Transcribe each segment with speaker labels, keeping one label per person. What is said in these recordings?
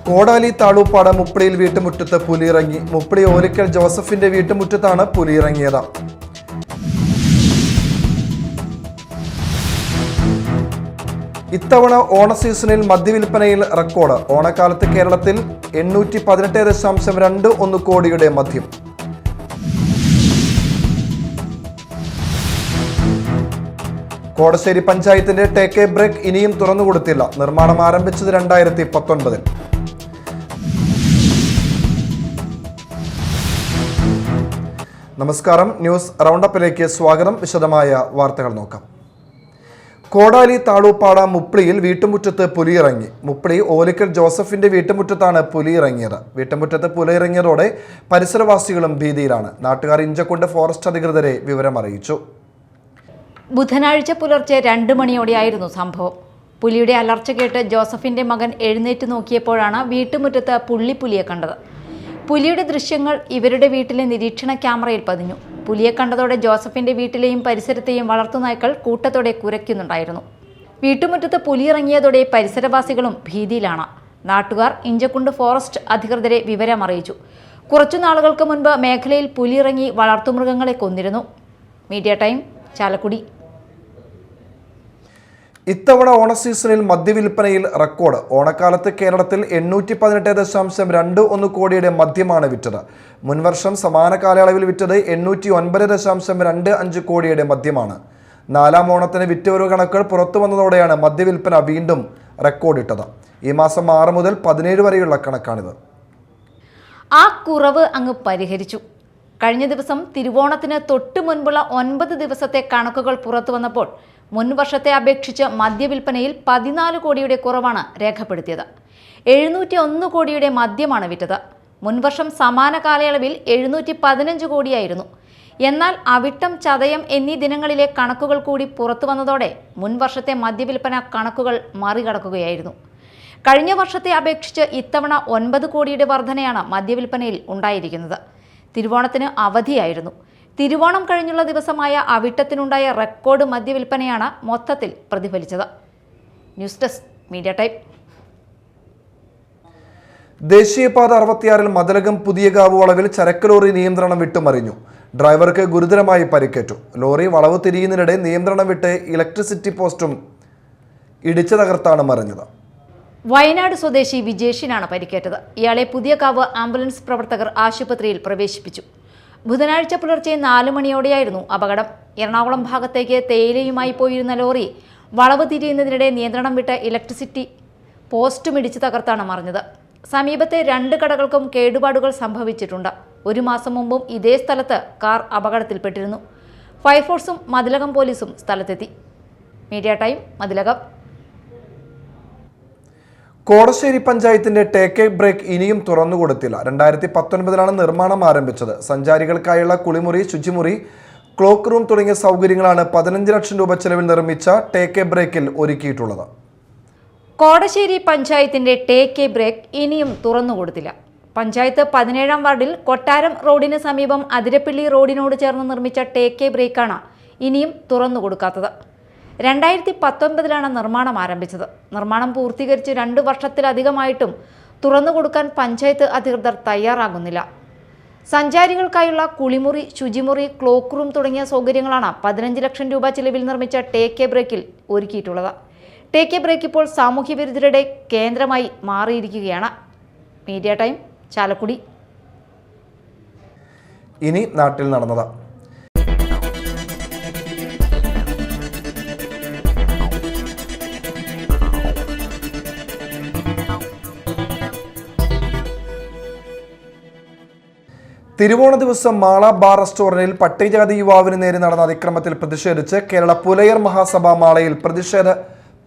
Speaker 1: കോടാലി താളൂപ്പാട് മുപ്പടിയിൽ വീട്ടുമുറ്റത്ത് പുലിയിറങ്ങി. മുപ്പടി ഓലിക്കൽ ജോസഫിന്റെ വീട്ടുമുറ്റത്താണ് പുലിയിറങ്ങിയത്. ഇത്തവണ ഓണ സീസണിൽ മദ്യവിൽപ്പനയിൽ റെക്കോർഡ്. ഓണക്കാലത്ത് കേരളത്തിൽ 818.21 കോടിയുടെ മദ്യം. കോടശ്ശേരി പഞ്ചായത്തിന്റെ ടേക്ക് എ ബ്രേക്ക് ഇനിയും തുറന്നുകൊടുത്തില്ല. നിർമ്മാണം ആരംഭിച്ചത് 2019. നമസ്കാരം, ന്യൂസ് റൗണ്ടപ്പിലേക്ക് സ്വാഗതം. വിശദമായ വാർത്തകൾ നോക്കാം. കോടാലി താളൂപ്പാട മുപ്പടിയിൽ വീട്ടുമുറ്റത്ത് പുലിയിറങ്ങി. മുപ്പടി ഓലിക്കൽ ജോസഫിന്റെ വീട്ടുമുറ്റത്താണ് പുലിയിറങ്ങിയത്. വീട്ടുമുറ്റത്ത് പുലിയിറങ്ങിയതോടെ പരിസരവാസികളും ഭീതിയിലാണ്. നാട്ടുകാർ ഇഞ്ചക്കുണ്ട് ഫോറസ്റ്റ് അധികൃതരെ വിവരം അറിയിച്ചു.
Speaker 2: ബുധനാഴ്ച പുലർച്ചെ 2 മണിയോടെയായിരുന്നു സംഭവം. പുലിയുടെ അലർച്ച കേട്ട് ജോസഫിന്റെ മകൻ എഴുന്നേറ്റ് നോക്കിയപ്പോഴാണ് വീട്ടുമുറ്റത്ത് പുള്ളിയെ കണ്ടത്. പുലിയുടെ ദൃശ്യങ്ങൾ ഇവരുടെ വീട്ടിലെ നിരീക്ഷണ ക്യാമറയിൽ പതിഞ്ഞു. പുലിയെ കണ്ടതോടെ ജോസഫിന്റെ വീട്ടിലെയും പരിസരത്തെയും വളർത്തുനായ്ക്കൾ കൂട്ടത്തോടെ കുരയ്ക്കുന്നുണ്ടായിരുന്നു. വീട്ടുമുറ്റത്ത് പുലിയിറങ്ങിയതോടെ പരിസരവാസികളും ഭീതിയിലാണ്. നാട്ടുകാർ ഇഞ്ചക്കുണ്ട് ഫോറസ്റ്റ് അധികൃതരെ വിവരമറിയിച്ചു. കുറച്ചു നാളുകൾക്ക് മുൻപ് മേഖലയിൽ പുലിയിറങ്ങി വളർത്തുമൃഗങ്ങളെ കൊന്നിരുന്നു. Media time, Chalakudy.
Speaker 1: ഇത്തവണ ഓണ സീസണിൽ മദ്യവിൽപ്പനയിൽ റെക്കോർഡ്. ഓണക്കാലത്ത് കേരളത്തിൽ 818.21 കോടിയുടെ മദ്യമാണ് വിറ്റത്. മുൻവർഷം സമാന കാലയളവിൽ വിറ്റത് 809.25 കോടിയുടെ മദ്യമാണ്. 4ാം ഓണത്തിന് വിറ്റവരവ് കണക്കുകൾ പുറത്തു വന്നതോടെയാണ് മദ്യവിൽപ്പന വീണ്ടും റെക്കോർഡിട്ടത്. ഈ മാസം 6 മുതൽ 17 വരെയുള്ള കണക്കാണിത്.
Speaker 2: ആ കുറവ് അങ്ങ് പരിഹരിച്ചു. കഴിഞ്ഞ ദിവസം തിരുവോണത്തിന് തൊട്ടു മുൻപുള്ള 9 ദിവസത്തെ കണക്കുകൾ പുറത്തു വന്നപ്പോൾ മുൻവർഷത്തെ അപേക്ഷിച്ച് മദ്യവിൽപ്പനയിൽ 14 കോടിയുടെ കുറവാണ് രേഖപ്പെടുത്തിയത്. 701 കോടിയുടെ മദ്യമാണ് വിറ്റത്. മുൻവർഷം സമാന കാലയളവിൽ 715 കോടിയായിരുന്നു. എന്നാൽ അവിട്ടം, ചതയം എന്നീ ദിനങ്ങളിലെ കണക്കുകൾ കൂടി പുറത്തു വന്നതോടെ മുൻവർഷത്തെ മദ്യവിൽപ്പന കണക്കുകൾ മറികടക്കുകയായിരുന്നു. കഴിഞ്ഞ വർഷത്തെ അപേക്ഷിച്ച് ഇത്തവണ 9 കോടിയുടെ വർധനയാണ് മദ്യവിൽപ്പനയിൽ ഉണ്ടായിരിക്കുന്നത്. തിരുവോണത്തിന് അവധിയായിരുന്നു. തിരുവോണം കഴിഞ്ഞുള്ള ദിവസമായ അവിട്ടത്തിനുണ്ടായ റെക്കോർഡ് മദ്യവിൽപ്പനയാണ് മൊത്തത്തിൽ പ്രതിഫലിച്ചത്. News desk, media time.
Speaker 1: ദേശീയപാത 66 മതിലകം പുതിയകാവ് വളവിൽ ചരക്ക് ലോറി നിയന്ത്രണം വിട്ടുമറിഞ്ഞു. ഡ്രൈവർക്ക് ഗുരുതരമായി പരിക്കേറ്റു. ലോറി വളവ് തിരിയുന്നതിനിടെ നിയന്ത്രണം വിട്ട് ഇലക്ട്രിസിറ്റി പോസ്റ്റും ഇടിച്ചു തകർത്താണ് മറിഞ്ഞത്.
Speaker 2: വയനാട് സ്വദേശി വിജേഷിനാണ് പരിക്കേറ്റത്. ഇയാളെ പുതിയകാവ് ആംബുലൻസ് പ്രവർത്തകർ ആശുപത്രിയിൽ പ്രവേശിപ്പിച്ചു. ബുധനാഴ്ച പുലർച്ചെ 4 മണിയോടെയായിരുന്നു അപകടം. എറണാകുളം ഭാഗത്തേക്ക് തേയിലയുമായി പോയിരുന്ന ലോറി വളവ് തിരിയുന്നതിനിടെ നിയന്ത്രണം വിട്ട് ഇലക്ട്രിസിറ്റി പോസ്റ്റും ഇടിച്ചു തകർത്താണ് മറിഞ്ഞത്. സമീപത്തെ 2 കടകൾക്കും കേടുപാടുകൾ സംഭവിച്ചിട്ടുണ്ട്. 1 മാസം മുമ്പും ഇതേ സ്ഥലത്ത് കാർ അപകടത്തിൽപ്പെട്ടിരുന്നു. ഫയർഫോഴ്സും മതിലകം പോലീസും സ്ഥലത്തെത്തി. Media time, Mathilakam.
Speaker 1: കോടശ്ശേരി പഞ്ചായത്തിന്റെ ടേക്ക് എ ബ്രേക്ക് ഇനിയും തുറന്നുകൊടുത്തില്ല. 2019 നിർമ്മാണം ആരംഭിച്ചത്. സഞ്ചാരികൾക്കായുള്ള കുളിമുറി, ശുചിമുറി, ക്ലോക്ക് റൂം തുടങ്ങിയ സൗകര്യങ്ങളാണ് 15 ലക്ഷം രൂപ ചെലവിൽ നിർമ്മിച്ച ടേക്ക് എ ബ്രേക്കിൽ ഒരുക്കിയിട്ടുള്ളത്.
Speaker 2: കോടശ്ശേരി പഞ്ചായത്തിന്റെ ടേക്ക് എ ബ്രേക്ക് ഇനിയും തുറന്നുകൊടുത്തില്ല. പഞ്ചായത്ത് 17ാം വാർഡിൽ കൊട്ടാരം റോഡിന് സമീപം അതിരപ്പള്ളി റോഡിനോട് ചേർന്ന് നിർമ്മിച്ച ടേക്ക് എ ബ്രേക്കാണ് ഇനിയും തുറന്നുകൊടുക്കാത്തത്. 2019 നിർമ്മാണം ആരംഭിച്ചത്. നിർമ്മാണം പൂർത്തീകരിച്ച് 2 വർഷത്തിലധികമായിട്ടും തുറന്നുകൊടുക്കാൻ പഞ്ചായത്ത് അധികൃതർ തയ്യാറാകുന്നില്ല. സഞ്ചാരികൾക്കായുള്ള കുളിമുറി, ശുചിമുറി, ക്ലോക്ക് റൂം തുടങ്ങിയ സൗകര്യങ്ങളാണ് 15 ലക്ഷം രൂപ ചെലവിൽ നിർമ്മിച്ച ടേക്ക് എ ബ്രേക്കിൽ ഒരുക്കിയിട്ടുള്ളത്. ടേക്ക് എ ബ്രേക്ക് ഇപ്പോൾ സാമൂഹ്യ വിരുദ്ധരുടെ കേന്ദ്രമായി മാറിയിരിക്കുകയാണ്. Media time, Chalakudy.
Speaker 1: ഇനി നാട്ടിൽ നടന്നത്. തിരുവോണ ദിവസം മാള ബാർ റെസ്റ്റോറന്റിൽ പട്ടികജാതി യുവാവിന് നേരെ നടന്ന അതിക്രമത്തിൽ പ്രതിഷേധിച്ച് കേരള പുലയർ മഹാസഭ മാളയിൽ പ്രതിഷേധ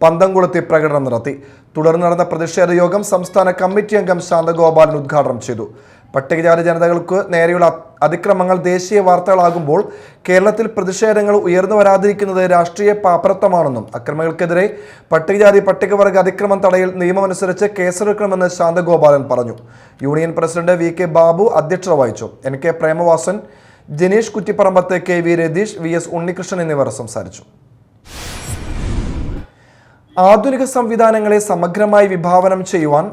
Speaker 1: പന്തം കൊളുത്തി പ്രകടനം നടത്തി. തുടർന്ന് നടന്ന പ്രതിഷേധ യോഗം സംസ്ഥാന കമ്മിറ്റി അംഗം ശാന്തഗോപാലൻ ഉദ്ഘാടനം ചെയ്തു. പട്ടികജാതി ജനതകൾക്ക് നേരെയുള്ള അതിക്രമങ്ങൾ ദേശീയ വാർത്തകളാകുമ്പോൾ കേരളത്തിൽ പ്രതിഷേധങ്ങൾ ഉയർന്നു വരാതിരിക്കുന്നത് രാഷ്ട്രീയ പാപ്പരത്വമാണെന്നും അക്രമികൾക്കെതിരെ പട്ടികജാതി പട്ടികവർഗ അതിക്രമം തടയൽ നിയമമനുസരിച്ച് കേസെടുക്കണമെന്ന് ശാന്തഗോപാലൻ പറഞ്ഞു. Union president V K Babu അധ്യക്ഷത വഹിച്ചു. N K Premavasan, Janeesh Kuttiparambath, K V Ratheesh, V S Unnikrishnan എന്നിവർ സംസാരിച്ചു. ആധുനിക സംവിധാനങ്ങളെ സമഗ്രമായി വിഭാവനം ചെയ്യുവാൻ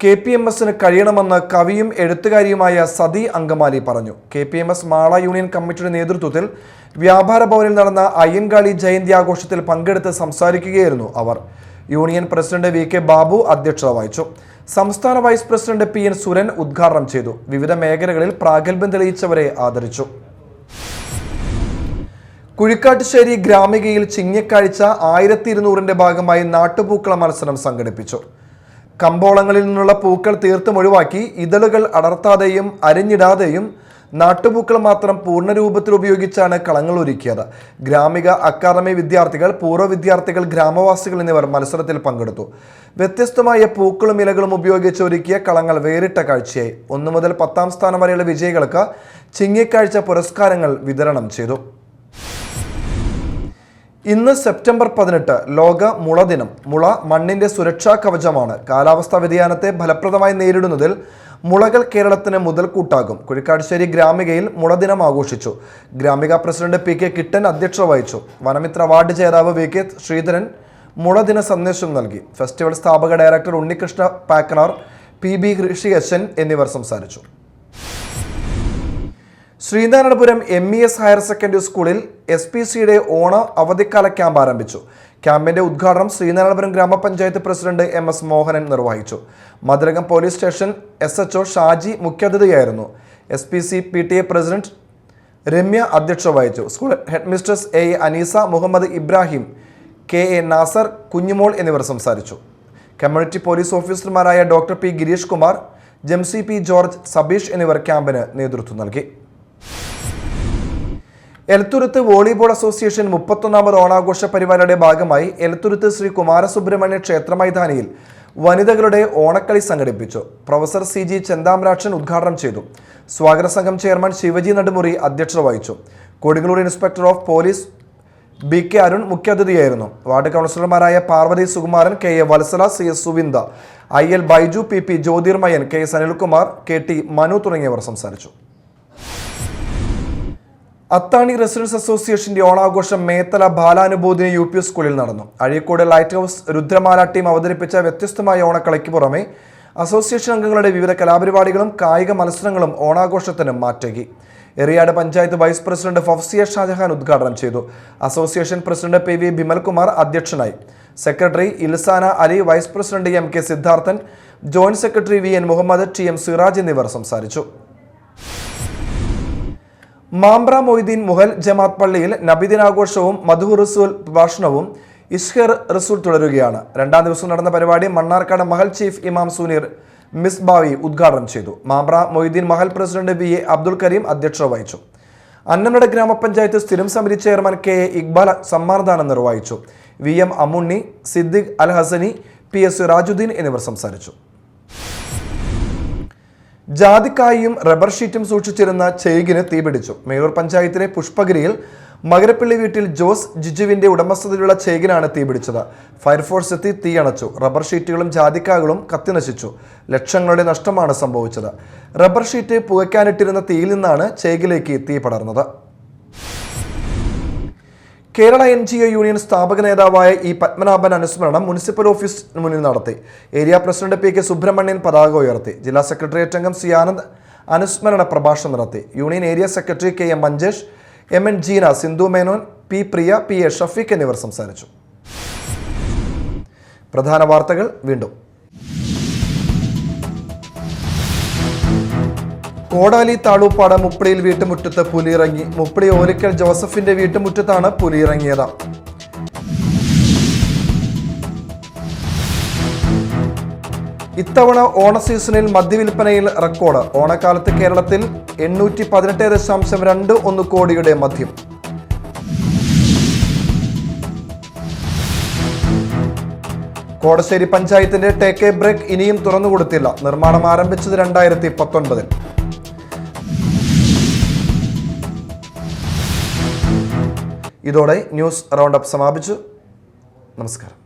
Speaker 1: KPMSന് കഴിയണമെന്ന് കവിയും എഴുത്തുകാരിയുമായ സതി അങ്കമാലി പറഞ്ഞു. KPMS മാള യൂണിയൻ കമ്മിറ്റിയുടെ നേതൃത്വത്തിൽ വ്യാപാര ഭവനിൽ നടന്ന അയ്യൻകാളി ജയന്തി ആഘോഷത്തിൽ പങ്കെടുത്ത് സംസാരിക്കുകയായിരുന്നു അവർ. യൂണിയൻ പ്രസിഡന്റ് VK ബാബു അധ്യക്ഷത വഹിച്ചു. സംസ്ഥാന വൈസ് പ്രസിഡന്റ് PN സുരൻ ഉദ്ഘാടനം ചെയ്തു. വിവിധ മേഖലകളിൽ പ്രാഗൽഭ്യം തെളിയിച്ചവരെ ആദരിച്ചു. കുഴിക്കാട്ടുശ്ശേരി ഗ്രാമികയിൽ ചിങ്ങക്കാഴ്ച 1200ന്റെ ഭാഗമായി നാട്ടുപൂക്കള മത്സരം സംഘടിപ്പിച്ചു. കമ്പോളങ്ങളിൽ നിന്നുള്ള പൂക്കൾ തീർത്തും ഒഴിവാക്കി ഇതളുകൾ അടർത്താതെയും അരിഞ്ഞിടാതെയും നാട്ടുപൂക്കൾ മാത്രം പൂർണ്ണരൂപത്തിൽ ഉപയോഗിച്ചാണ് കളങ്ങൾ ഒരുക്കിയത്. ഗ്രാമിക അക്കാദമി വിദ്യാർത്ഥികൾ, പൂർവ്വ വിദ്യാർത്ഥികൾ, ഗ്രാമവാസികൾ എന്നിവർ മത്സരത്തിൽ പങ്കെടുത്തു. വ്യത്യസ്തമായ പൂക്കളും ഇലകളും ഉപയോഗിച്ച് ഒരുക്കിയ കളങ്ങൾ വേറിട്ട കാഴ്ചയായി. 1 മുതൽ 10ാം സ്ഥാനം വരെയുള്ള വിജയികൾക്ക് ചിങ്ങക്കാഴ്ച പുരസ്കാരങ്ങൾ വിതരണം ചെയ്തു. ഇന്ന് സെപ്റ്റംബർ 18 ലോക മുള ദിനം. മുള മണ്ണിന്റെ സുരക്ഷാ കവചമാണ്. കാലാവസ്ഥാ വ്യതിയാനത്തെ ഫലപ്രദമായി നേരിടുന്നതിൽ മുളകൾ കേരളത്തിന് മുതൽക്കൂട്ടാകും. കുഴിക്കാട്ടുശ്ശേരി ഗ്രാമികയിൽ മുളദിനം ആഘോഷിച്ചു. ഗ്രാമിക പ്രസിഡന്റ് PK കിട്ടൻ അധ്യക്ഷത വഹിച്ചു. വനമിത്ര അവാർഡ് ജേതാവ് VK ശ്രീധരൻ മുളദിന സന്ദേശം നൽകി. ഫെസ്റ്റിവൽ സ്ഥാപക ഡയറക്ടർ ഉണ്ണികൃഷ്ണ പാക്കനാർ, PB ഋഷിയശൻ എന്നിവർ സംസാരിച്ചു. ശ്രീനാരായണപുരം MES ഹയർ സെക്കൻഡറി സ്കൂളിൽ SPCയുടെ ഓണ അവധിക്കാല ക്യാമ്പ് ആരംഭിച്ചു. ക്യാമ്പിന്റെ ഉദ്ഘാടനം ശ്രീനാരായണപുരം ഗ്രാമപഞ്ചായത്ത് പ്രസിഡന്റ് MS മോഹനൻ നിർവഹിച്ചു. Mathilakam police station SHO Shaji മുഖ്യാതിഥിയായിരുന്നു. SPC PTA പ്രസിഡന്റ് രമ്യ അധ്യക്ഷത വഹിച്ചു. School head mistress A Aneesa, Muhammad Ibrahim, KA Nasar, Kunjumol എന്നിവർ സംസാരിച്ചു. കമ്മ്യൂണിറ്റി പോലീസ് ഓഫീസർമാരായ doctor P Girish Kumar, Jamsi P George, Sabeesh എന്നിവർ ക്യാമ്പിന് നേതൃത്വം നൽകി. എലത്തുരുത്ത് വോളിബോൾ അസോസിയേഷൻ 31ാമത് ഓണാഘോഷ പരിപാടിയുടെ ഭാഗമായി എലത്തുരുത്ത് ശ്രീ കുമാരസുബ്രഹ്മണ്യ ക്ഷേത്ര മൈതാനിയിൽ വനിതകളുടെ ഓണക്കളി സംഘടിപ്പിച്ചു. പ്രൊഫസർ CG ചെന്താമരാക്ഷൻ ഉദ്ഘാടനം ചെയ്തു. സ്വാഗത സംഘം ചെയർമാൻ ശിവജി നടുമുറി അധ്യക്ഷത വഹിച്ചു. Kodungallur inspector of police BK Arun മുഖ്യാതിഥിയായിരുന്നു. വാർഡ് കൗൺസിലർമാരായ Parvathy Sukumaran, KA Vatsala, CS സുവിന്ദ, IL Baiju, PP Jyothirmayan, KS Anilkumar, KT Manu തുടങ്ങിയവർ സംസാരിച്ചു. അത്താണി റെസിഡൻസ് അസോസിയേഷന്റെ ഓണാഘോഷം മേത്തല ബാലാനുബോധിനി UP സ്കൂളിൽ നടന്നു. Azhikode light house Rudramala team അവതരിപ്പിച്ച വ്യത്യസ്തമായ ഓണക്കളിക്ക് പുറമെ അസോസിയേഷൻ അംഗങ്ങളുടെ വിവിധ കലാപരിപാടികളും കായിക മത്സരങ്ങളും ഓണാഘോഷത്തിന് മാറ്റേകി. എറിയാട് പഞ്ചായത്ത് വൈസ് പ്രസിഡന്റ് ഫഫ്സിയ ഷാജഹാൻ ഉദ്ഘാടനം ചെയ്തു. അസോസിയേഷൻ പ്രസിഡന്റ് PV ബിമൽകുമാർ അധ്യക്ഷനായി. Secretary Ilsana Ali, vice president MK Siddharthan, joint secretary VN Muhammad, TM Siraj എന്നിവർ സംസാരിച്ചു. മാമ്പ്ര മൊയ്തീൻ മുഹൽ ജമാഅത്ത് പള്ളിയിൽ നബിദിനാഘോഷവും മധു റസൂൽ പ്രഭാഷണവും ഇഷ്ഹർ റസൂൽ തുടരുകയാണ്. 2ാം ദിവസം നടന്ന പരിപാടി മണ്ണാർക്കാട് മഹൽ ചീഫ് ഇമാം സുനീർ മിസ്ബാവി ഉദ്ഘാടനം ചെയ്തു. മാമ്പ്ര മൊയ്തീൻ മഹൽ പ്രസിഡന്റ് VA അബ്ദുൽ കരീം അധ്യക്ഷത വഹിച്ചു. അന്നമനട ഗ്രാമപഞ്ചായത്ത് സ്ഥിരം സമിതി ചെയർമാൻ KA ഇക്ബാൽ സമ്മാനദാനം നിർവഹിച്ചു. VM അമുണ്ണി, സിദ്ദിഖ് അൽ ഹസനി, PS രാജുദ്ദീൻ എന്നിവർ സംസാരിച്ചു. ജാതിക്കായും റബ്ബർ ഷീറ്റും സൂക്ഷിച്ചിരുന്ന ചെയ്കിന് തീപിടിച്ചു. മേലൂർ പഞ്ചായത്തിലെ പുഷ്പഗിരിയിൽ മകരപ്പള്ളി വീട്ടിൽ ജോസ് ജിജുവിന്റെ ഉടമസ്ഥതയിലുള്ള ചെയ്കിനാണ് തീപിടിച്ചത്. ഫയർഫോഴ്സ് എത്തി തീയണച്ചു. റബ്ബർ ഷീറ്റുകളും ജാതിക്കാകളും കത്തിനശിച്ചു. ലക്ഷങ്ങളുടെ നഷ്ടമാണ് സംഭവിച്ചത്. റബ്ബർ ഷീറ്റ് പുകയ്ക്കാനിട്ടിരുന്ന തീയിൽ നിന്നാണ് ചെയ്കിലേക്ക് തീ പടർന്നത്. കേരള NGO യൂണിയൻ സ്ഥാപക നേതാവായ E പത്മനാഭൻ അനുസ്മരണം മുനിസിപ്പൽ ഓഫീസിന് മുന്നിൽ നടത്തി. ഏരിയ പ്രസിഡന്റ് PK സുബ്രഹ്മണ്യൻ പതാക ഉയർത്തി. ജില്ലാ സെക്രട്ടേറിയറ്റ് അംഗം C ആനന്ദ് അനുസ്മരണ പ്രഭാഷണം നടത്തി. Union area secretary KM Manjesh, MN Jeena, Sindhu Menon, P പ്രിയ, PA ഷഫീഖ് എന്നിവർ സംസാരിച്ചു. പ്രധാന വാർത്തകൾ വീണ്ടും. കോടാലി താളൂപ്പാട് മുപ്പടിയിൽ വീട്ടുമുറ്റത്ത് പുലിയിറങ്ങി. മുപ്പടി ഓലിക്കൽ ജോസഫിന്റെ വീട്ടുമുറ്റത്താണ് പുലിയിറങ്ങിയത്. ഇത്തവണ ഓണ സീസണിൽ മദ്യവിൽപ്പനയിൽ റെക്കോർഡ്. ഓണക്കാലത്ത് കേരളത്തിൽ 818.21 കോടിയുടെ മദ്യം. കോടശ്ശേരി പഞ്ചായത്തിന്റെ ടേക്ക് എ ബ്രേക്ക് ഇനിയും തുറന്നുകൊടുത്തില്ല. നിർമ്മാണം ആരംഭിച്ചത് 2019. ഇതോടെ ന്യൂസ് റൗണ്ട് അപ്പ് സമാപിച്ചു. നമസ്കാരം.